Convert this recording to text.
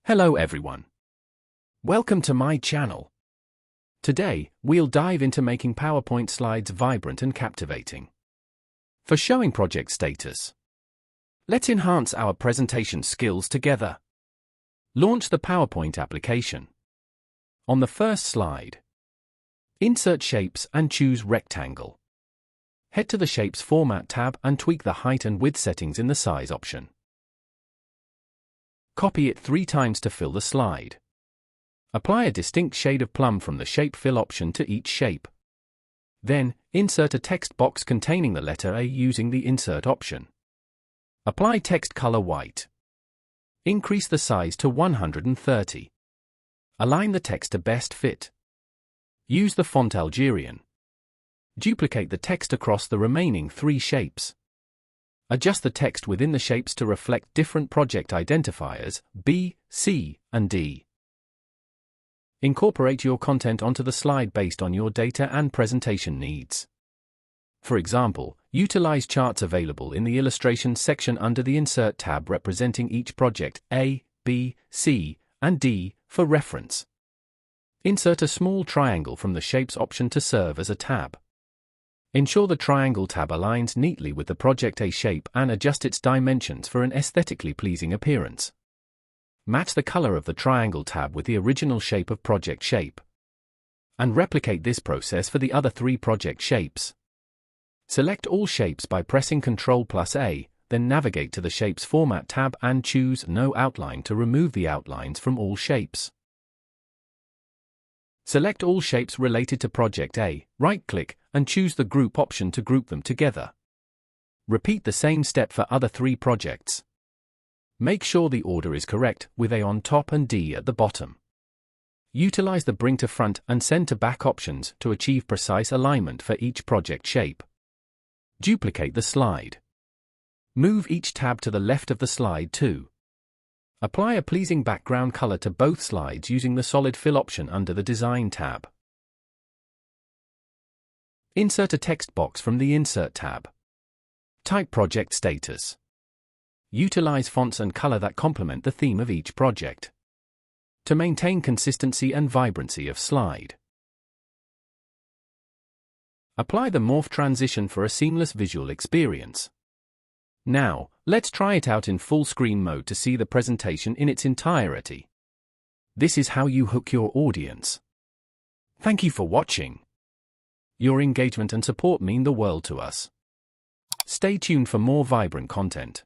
Hello everyone. Welcome to my channel. Today, we'll dive into making PowerPoint slides vibrant and captivating. For showing project status, let's enhance our presentation skills together. Launch the PowerPoint application. On the first slide, insert shapes and choose rectangle. Head to the Shapes Format tab and tweak the height and width settings in the size option. Copy it 3 times to fill the slide. Apply a distinct shade of plum from the Shape Fill option to each shape. Then, insert a text box containing the letter A using the Insert option. Apply text color white. Increase the size to 130. Align the text to best fit. Use the font Algerian. Duplicate the text across the remaining 3 shapes. Adjust the text within the shapes to reflect different project identifiers, B, C, and D. Incorporate your content onto the slide based on your data and presentation needs. For example, utilize charts available in the Illustrations section under the Insert tab representing each project A, B, C, and D for reference. Insert a small triangle from the Shapes option to serve as a tab. Ensure the triangle tab aligns neatly with the Project A shape and adjust its dimensions for an aesthetically pleasing appearance. Match the color of the triangle tab with the original shape of project shape. And replicate this process for the other 3 project shapes. Select all shapes by pressing Ctrl+A, then navigate to the Shapes Format tab and choose No Outline to remove the outlines from all shapes. Select all shapes related to Project A, right-click, and choose the Group option to group them together. Repeat the same step for other 3 projects. Make sure the order is correct, with A on top and D at the bottom. Utilize the Bring to Front and Send to Back options to achieve precise alignment for each project shape. Duplicate the slide. Move each tab to the left of the slide too. Apply a pleasing background color to both slides using the Solid Fill option under the Design tab. Insert a text box from the Insert tab. Type project status. Utilize fonts and color that complement the theme of each project to maintain consistency and vibrancy of slide. Apply the morph transition for a seamless visual experience. Now, let's try it out in full screen mode to see the presentation in its entirety. This is how you hook your audience. Thank you for watching. Your engagement and support mean the world to us. Stay tuned for more vibrant content.